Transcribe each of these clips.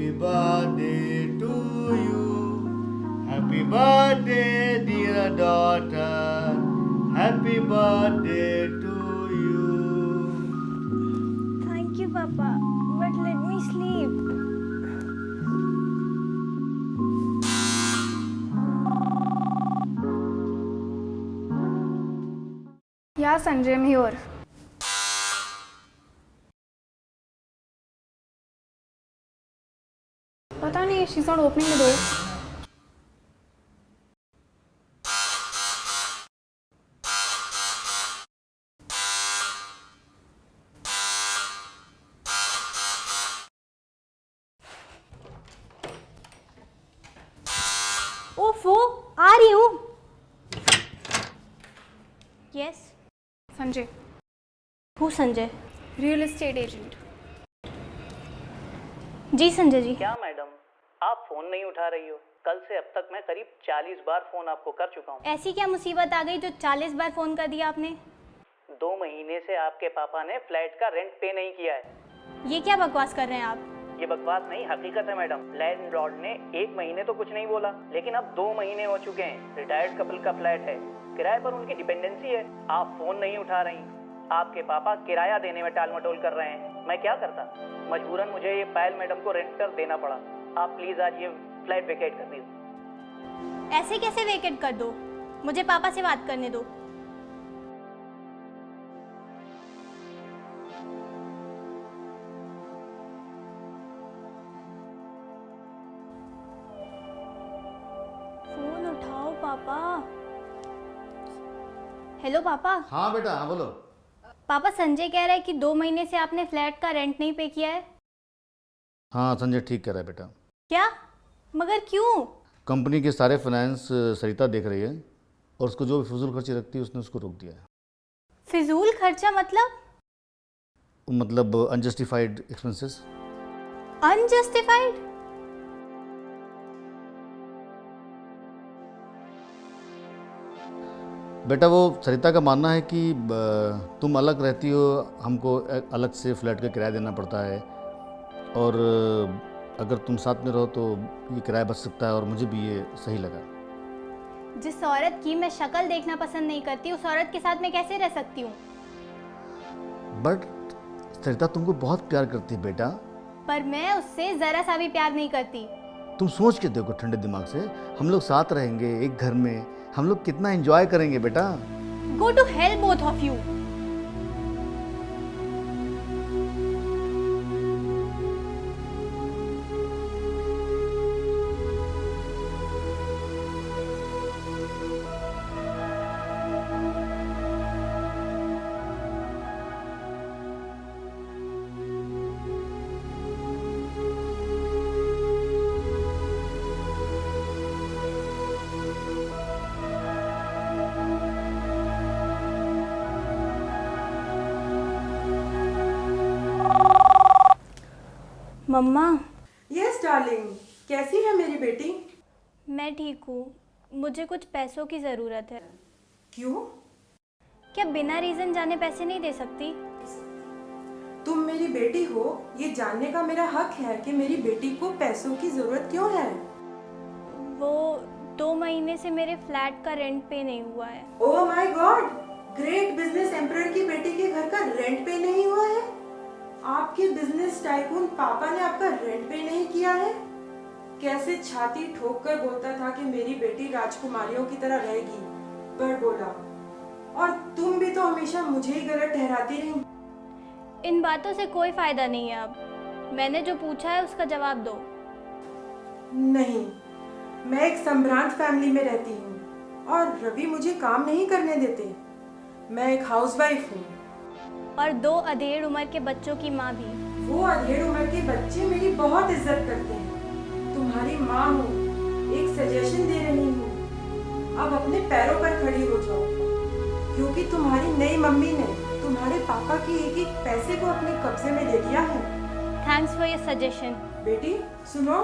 Happy birthday to you. Happy birthday, dear daughter. Happy birthday to you. Thank you, Papa. But let me sleep. Yeah, Sanjay, I'm here. पता नहीं, she's not opening the door. ओफो, आ रही हूँ। Yes, Sanjay, हूँ Sanjay. real estate agent. जी संजय जी। क्या madam, आप phone नहीं उठा रही हो? कल से अब तक मैं करीब 40 बार फोन आपको कर चुका हूँ। ऐसी क्या मुसीबत आ गई जो 40 बार फोन कर दिया आपने? 2 महीने से आपके पापा ने फ्लैट का रेंट पे नहीं किया है। ये क्या बकवास कर रहे हैं आप? ये बकवास नहीं, हकीकत है मैडम। लैंडलॉर्ड ने 1 महीने तो कुछ नहीं बोला, लेकिन अब 2 महीने हो चुके हैं। रिटायर्ड कपल का फ्लैट है, किराए पर उनकी डिपेंडेंसी है। आप फोन नहीं उठा रही। आपके पापा किराया देने में टाल मटोल कर रहे हैं। मैं क्या करता? मजबूरन मुझे ये पायल मैडम को रेंट पर देना पड़ा। आप प्लीज आज ये फ्लैट वेकेट कर दीजिए। ऐसे कैसे वेकेट कर दो? मुझे पापा से बात करने दो। फोन उठाओ पापा। हेलो पापा। हाँ बेटा, हाँ बोलो। पापा, संजय कह रहा है कि 2 महीने से आपने फ्लैट का रेंट नहीं पे किया है। हाँ संजय ठीक कह रहा है बेटा। क्या? मगर क्यों? कंपनी के सारे फाइनेंस सरिता देख रही है और उसको जो भी फजूल खर्ची रखती है उसने उसको रोक दिया है। फिजूल खर्चा मतलब अनजस्टिफाइड एक्सपेंसेस। अनजस्टिफाइड? बेटा वो सरिता का मानना है कि तुम अलग रहती हो, हमको अलग से फ्लैट का किराया देना पड़ता है और अगर तुम साथ में रहो तो ये किराया बच सकता है और मुझे भी ये सही लगा। जिस औरत की मैं शक्ल देखना पसंद नहीं करती, उस औरत के साथ मैं कैसे रह सकती हूँ? बट सरिता तुमको बहुत प्यार करती है बेटा। पर मैं उससे जरा सा भी प्यार नहीं करती। तुम सोच के देखो ठंडे दिमाग से, हम लोग साथ रहेंगे एक घर में, हम लोग कितना एंजॉय करेंगे बेटा। Go to hell both of you. Mamma. Yes darling, कैसी है मेरी बेटी? मैं ठीक हूँ, मुझे कुछ पैसों की ज़रूरत है। क्यों? क्या बिना रीज़न जाने पैसे नहीं दे सकती? तुम मेरी बेटी हो, ये जानने का मेरा हक है कि मेरी बेटी को पैसों की जरूरत क्यों है। वो 2 महीने से मेरे फ्लैट का रेंट पे नहीं हुआ है। Oh my God, great business emperor की बेटी के घर का रेंट पे नहीं हुआ है। आपके बिजनेस टाइकून पापा ने आपका रेंट पे नहीं किया है। कैसे छाती ठोक कर बोलता था कि मेरी बेटी राजकुमारियों की तरह रहेगी, पर बोला। और तुम भी तो हमेशा मुझे ही गलत ठहराती रही। इन बातों से कोई फायदा नहीं है अब। मैंने जो पूछा है उसका जवाब दो। नहीं, मैं एक संभ्रांत फैमिली में रहती हूँ और रवि मुझे काम नहीं करने देते। मैं एक हाउसवाइफ हूँ और 2 अधेड़ उम्र के बच्चों की माँ भी। वो अधेड़ उम्र के बच्चे मेरी बहुत इज्जत करते हैं। तुम्हारी माँ हूँ, एक सजेशन दे रही हूँ, अब अपने पैरों पर खड़ी हो जाओ, क्योंकि तुम्हारी नई मम्मी ने तुम्हारे पापा के एक एक पैसे को अपने कब्जे में ले लिया है। Thanks for your suggestion. बेटी सुनो,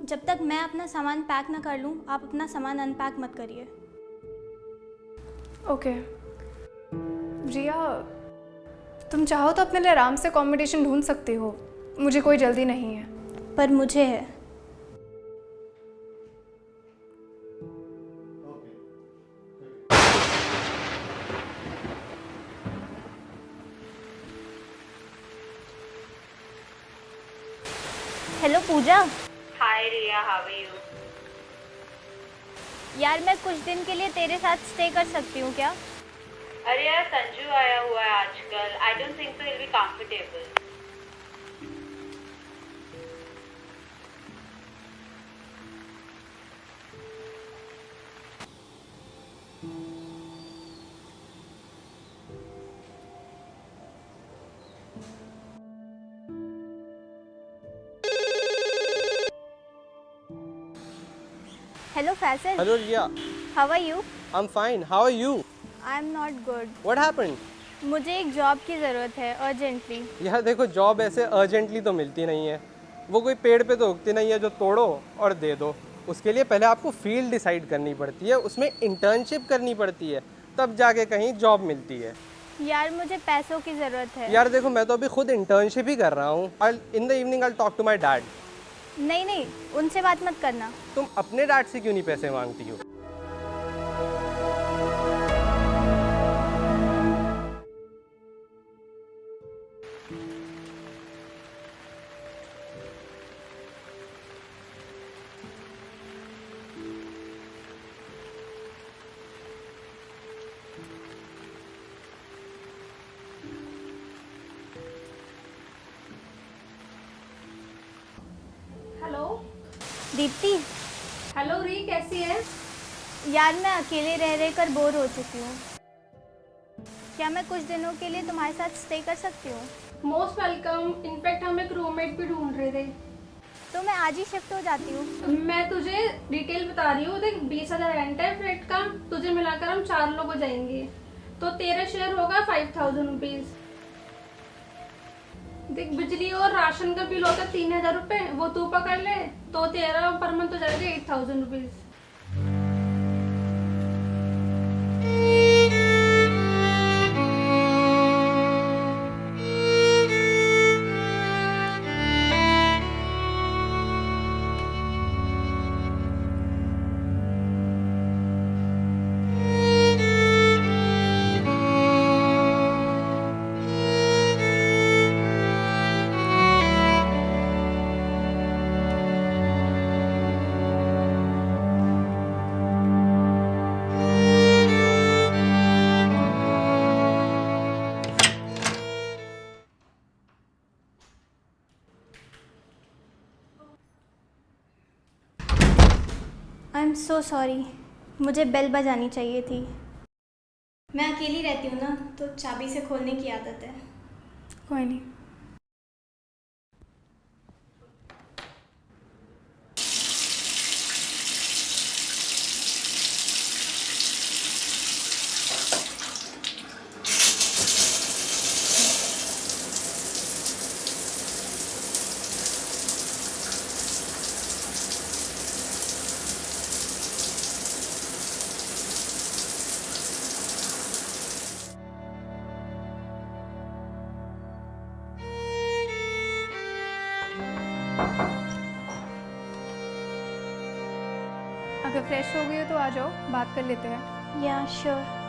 जब तक मैं अपना सामान पैक ना कर लूँ, आप अपना सामान अनपैक मत करिए। ओके रिया, तुम चाहो तो अपने लिए आराम से अकोमोडेशन ढूंढ सकती हो, मुझे कोई जल्दी नहीं है। पर मुझे है। Hello Pooja. Hi Riya, how are you? यार मैं कुछ दिन के लिए तेरे साथ स्टे कर सकती हूँ क्या? अरे यार, संजू आया हुआ है आजकल। I don't think so, he will be comfortable. Hello Faisal. Hello Ria, how are you? I'm fine. How are you? I am not good. What happened? मुझे एक जॉब की ज़रूरत है अर्जेंटली। यार देखो, जॉब ऐसे अर्जेंटली तो मिलती नहीं है। वो कोई पेड़ पे तो उगती नहीं है जो तोड़ो और दे दो। उसके लिए पहले आपको फील्ड डिसाइड करनी पड़ती है, उसमें इंटर्नशिप करनी पड़ती है, तब जाके कहीं जॉब मिलती है। यार मुझे पैसों की ज़रूरत है। यार देखो, मैं तो अभी खुद इंटर्नशिप ही कर रहा हूँ। In the evening I talk to my dad. नहीं नहीं, उनसे बात मत करना। तुम अपने डैड से क्यों नहीं पैसे मांगती हो? हेलो। दीप्ति। हेलो री, कैसी है? यार मैं अकेले रह रह कर बोर हो चुकी हूँ। क्या मैं कुछ दिनों के लिए तुम्हारे साथ स्टे कर सकती हूँ? Most welcome. इनफैक्ट हम एक रूममेट भी ढूंढ रहे थे। तो मैं आज ही शिफ्ट हो जाती हूँ। मैं तुझे डिटेल बता रही हूँ। देख, 20,000 रेंट है फ्लैट का। तुझे मिलाकर हम 4 लोग हो जाएंगे, तो तेरा शेयर होगा 5,000 रुपीज़। देख, बिजली और राशन का बिल होगा 3,000 रुपये, वो तू पकड़ ले, तो तेरा पर मंथ हो जाएगा 8,000 rupees. I am so sorry, मुझे बेल बजानी चाहिए थी। मैं अकेली रहती हूँ ना, तो चाबी से खोलने की आदत है। कोई नहीं। अगर फ्रेश हो गई हो तो आ जाओ, बात कर लेते हैं। या sure.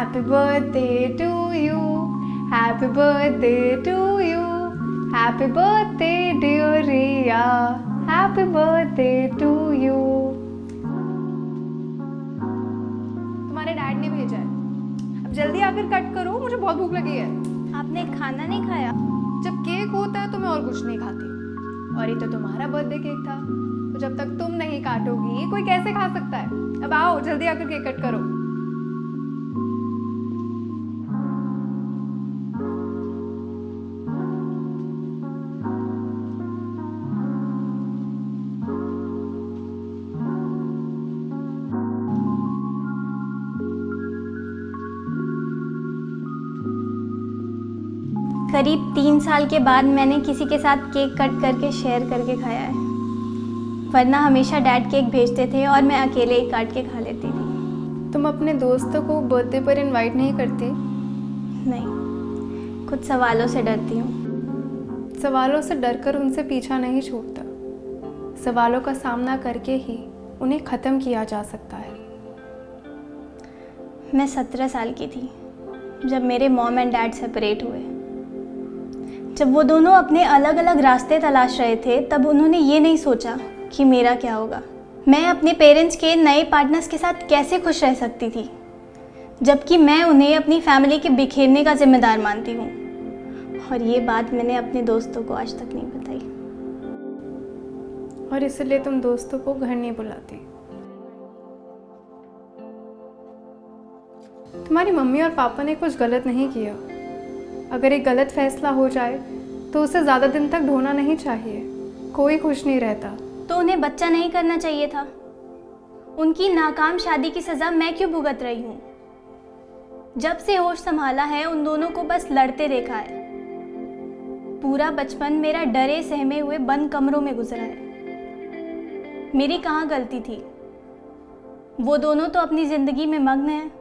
Happy birthday to you. Happy birthday to you. Happy birthday dear Riya. Happy birthday to you. तुम्हारे डैड ने भेजा है, अब जल्दी आकर कट करो, मुझे बहुत भूख लगी है। आपने खाना नहीं खाया? जब केक होता है तो मैं और कुछ नहीं खाती, और ये तो तुम्हारा बर्थडे केक था, तो जब तक तुम नहीं काटोगी कोई कैसे खा सकता है। अब आओ जल्दी आकर केक कट करो। करीब 3 साल के बाद मैंने किसी के साथ केक कट करके शेयर करके खाया है, वरना हमेशा डैड केक भेजते थे और मैं अकेले ही काट के खा लेती थी। तुम अपने दोस्तों को बर्थडे पर इनवाइट नहीं करती? नहीं, कुछ सवालों से डरती हूँ। सवालों से डरकर उनसे पीछा नहीं छूटता, सवालों का सामना करके ही उन्हें ख़त्म किया जा सकता है। मैं 17 साल की थी जब मेरे मॉम एंड डैड सेपरेट हुए। जब वो दोनों अपने अलग अलग रास्ते तलाश रहे थे, तब उन्होंने ये नहीं सोचा कि मेरा क्या होगा। मैं अपने पेरेंट्स के नए पार्टनर्स के साथ कैसे खुश रह सकती थी, जबकि मैं उन्हें अपनी फैमिली के बिखेरने का जिम्मेदार मानती हूँ। और ये बात मैंने अपने दोस्तों को आज तक नहीं बताई। और इसलिए तुम दोस्तों को घर नहीं बुलाती। तुम्हारी मम्मी और पापा ने कुछ गलत नहीं किया। अगर एक गलत फैसला हो जाए तो उसे ज़्यादा दिन तक ढोना नहीं चाहिए। कोई खुश नहीं रहता। तो उन्हें बच्चा नहीं करना चाहिए था। उनकी नाकाम शादी की सज़ा मैं क्यों भुगत रही हूँ? जब से होश संभाला है उन दोनों को बस लड़ते देखा है। पूरा बचपन मेरा डरे सहमे हुए बंद कमरों में गुजरा है। मेरी कहाँ गलती थी? वो दोनों तो अपनी ज़िंदगी में मग्न हैं।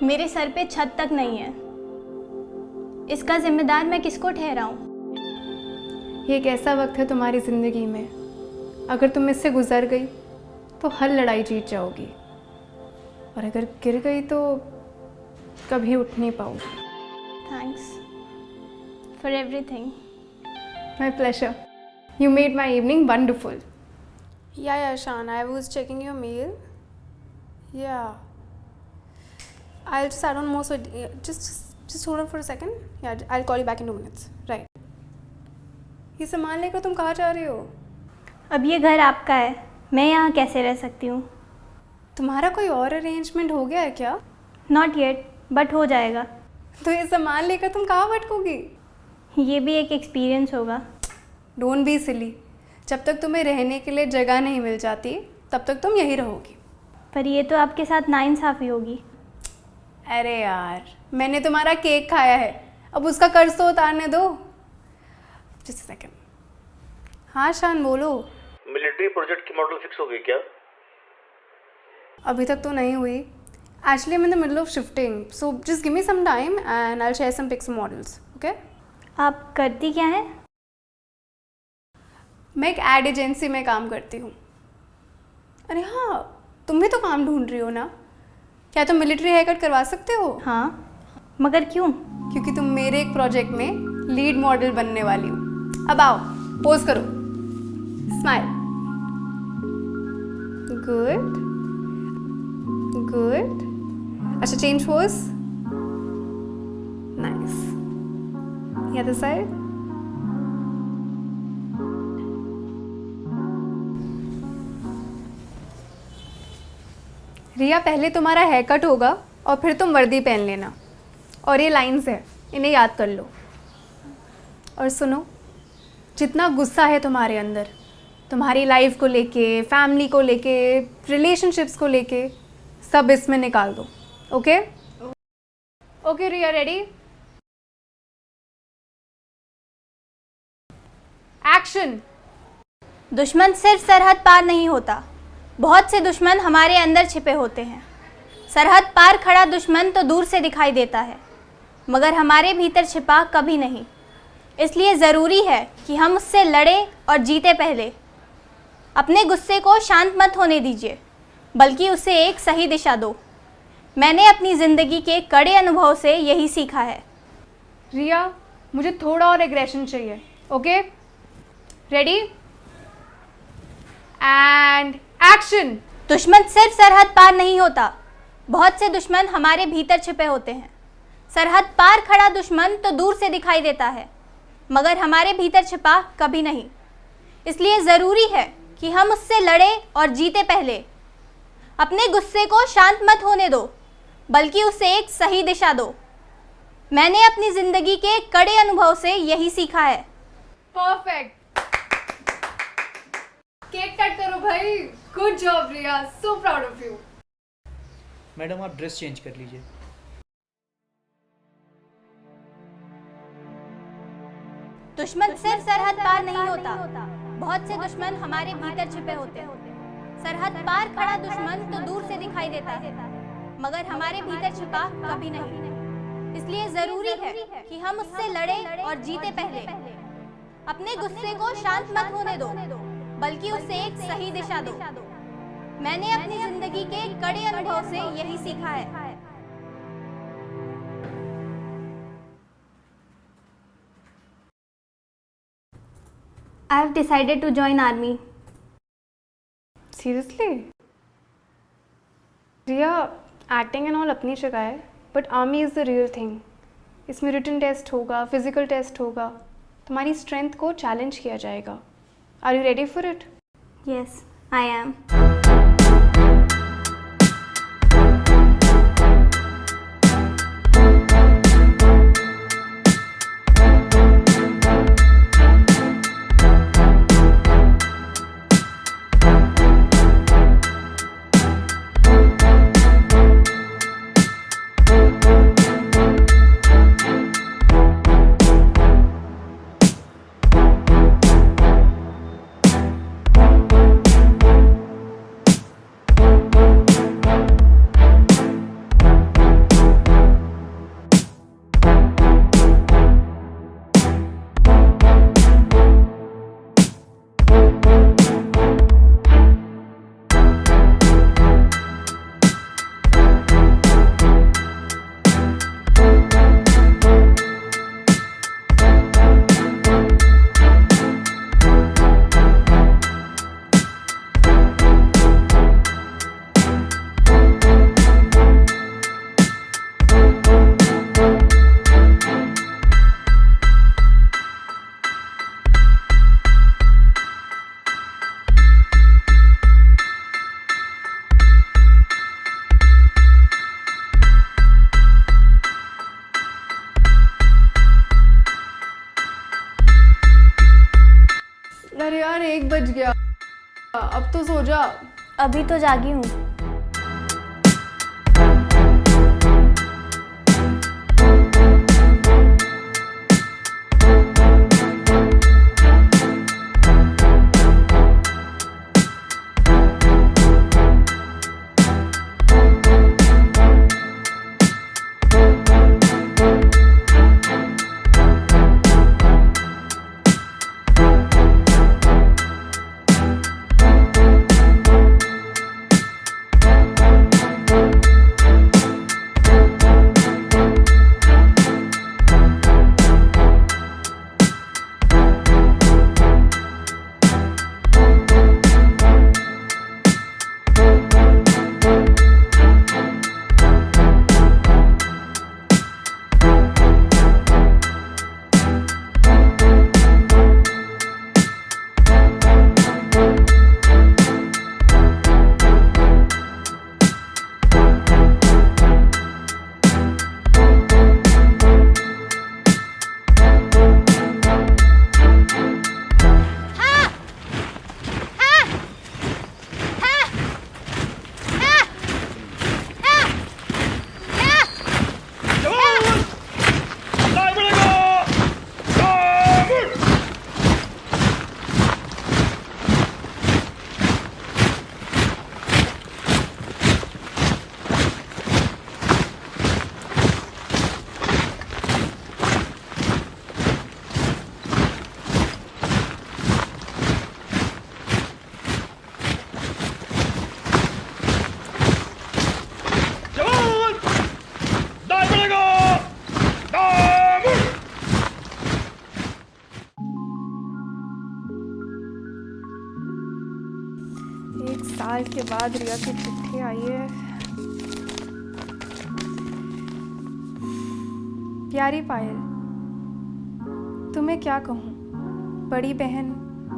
मेरे सर पे छत तक नहीं है। इसका जिम्मेदार मैं किसको ठहराऊं? ये एक ऐसा वक्त है तुम्हारी ज़िंदगी में, अगर तुम इससे गुजर गई तो हर लड़ाई जीत जाओगी, और अगर गिर गई तो कभी उठ नहीं पाओगी। Thanks for everything. My pleasure. You made my evening wonderful. Yeah, Shan, I was checking your mail. Yeah. I'll just add on more. So just hold on for a second. Yeah, I'll call you back in 2 minutes. Right. ये सामान लेकर तुम कहाँ जा रही हो? अब ये घर आपका है, मैं यहाँ कैसे रह सकती हूँ? तुम्हारा कोई और अरेंजमेंट हो गया है क्या? नॉट येट, बट हो जाएगा। तो ये सामान लेकर तुम कहाँ भटकोगी? ये भी एक एक्सपीरियंस होगा। Don't be silly. जब तक तुम्हें रहने के लिए जगह नहीं मिल जाती तब तक तुम यहीं रहोगी। पर ये तो आपके साथ नाइंसाफ़ी होगी। अरे यार, मैंने तुम्हारा केक खाया है, अब उसका कर्ज तो उतारने दो। Just second. हाँ शान बोलो। मिलिट्री प्रोजेक्ट की मॉडल फिक्स हो गई क्या? अभी तक तो नहीं हुई। Actually I am in the middle of shifting, so just give me some time and I will share some pics models. Okay? आप करती क्या हैं? मैं एक एड एजेंसी में काम करती हूँ। अरे हाँ, तुम भी तो काम ढूंढ रही हो ना? क्या तुम मिलिट्री हेयर कट करवा सकते हो? हाँ, मगर क्यों? क्योंकि तुम मेरे एक प्रोजेक्ट में लीड मॉडल बनने वाली हो। अब आओ, पोज करो, स्माइल। Good good. अच्छा, चेंज पोज। नाइस। ये अदर साइड। रिया, पहले तुम्हारा हेयर कट होगा और फिर तुम वर्दी पहन लेना। और ये लाइंस है, इन्हें याद कर लो। और सुनो, जितना गुस्सा है तुम्हारे अंदर, तुम्हारी लाइफ को लेके, फैमिली को लेके, रिलेशनशिप्स को लेके, सब इसमें निकाल दो। ओके? ओके रिया, रेडी? एक्शन। दुश्मन सिर्फ सरहद पार नहीं होता, बहुत से दुश्मन हमारे अंदर छिपे होते हैं। सरहद पार खड़ा दुश्मन तो दूर से दिखाई देता है, मगर हमारे भीतर छिपा कभी नहीं। इसलिए ज़रूरी है कि हम उससे लड़ें और जीते पहले। अपने गुस्से को शांत मत होने दीजिए, बल्कि उसे एक सही दिशा दो। मैंने अपनी ज़िंदगी के कड़े अनुभव से यही सीखा है। रिया, मुझे थोड़ा और एग्रेशन चाहिए। Okay, ready and action. दुश्मन सिर्फ सरहद पार नहीं होता, बहुत से दुश्मन हमारे भीतर छिपे होते हैं। सरहद पार खड़ा दुश्मन तो दूर से दिखाई देता है, मगर हमारे भीतर छिपा कभी नहीं। इसलिए ज़रूरी है कि हम उससे लड़े और जीते पहले। अपने गुस्से को शांत मत होने दो, बल्कि उसे एक सही दिशा दो। मैंने अपनी ज़िंदगी के कड़े अनुभव से यही सीखा है। परफेक्ट। केक कट करो भाई। Good job Riya, so proud of you. Madam आप ड्रेस चेंज कर लीजिए। दुश्मन सिर्फ सरहद पार नहीं होता, बहुत से दुश्मन हमारे भीतर छिपे होते हैं। सरहद पार खड़ा दुश्मन तो दूर से दिखाई देता है, मगर हमारे भीतर छिपा कभी नहीं। इसलिए जरूरी है कि हम उससे लड़े और जीते पहले। अपने गुस्से को शांत मत होने दो, बल्कि उसे एक सही दिशा दो। मैंने अपनी जिंदगी के कड़े अनुभव से यही सीखा है। I have decided to join army. Seriously? Riya, acting and all अपनी जगह है, but army is the real thing. इसमें रिटन टेस्ट होगा, फिजिकल टेस्ट होगा, तुम्हारी स्ट्रेंथ को चैलेंज किया जाएगा। Are you ready for it? Yes, I am. अरे यार 1 बज गया, अब तो सो जा। अभी तो जागी हूँ। साल के बाद रिया की चिट्ठी आई है। प्यारी पायल, तुम्हें क्या कहूँ, बड़ी बहन,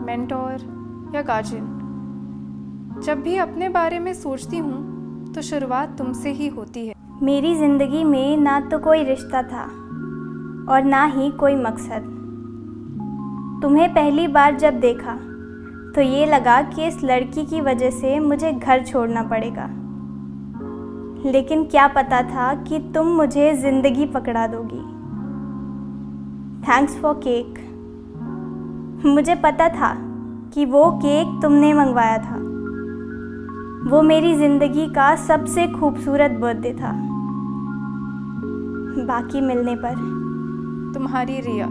मेंटोर या गार्जियन। जब भी अपने बारे में सोचती हूँ तो शुरुआत तुमसे ही होती है। मेरी ज़िंदगी में ना तो कोई रिश्ता था और ना ही कोई मकसद। तुम्हें पहली बार जब देखा तो ये लगा कि इस लड़की की वजह से मुझे घर छोड़ना पड़ेगा, लेकिन क्या पता था कि तुम मुझे ज़िंदगी पकड़ा दोगी। Thanks for cake. मुझे पता था कि वो केक तुमने मंगवाया था। वो मेरी ज़िंदगी का सबसे खूबसूरत बर्थडे था। बाकी मिलने पर। तुम्हारी रिया।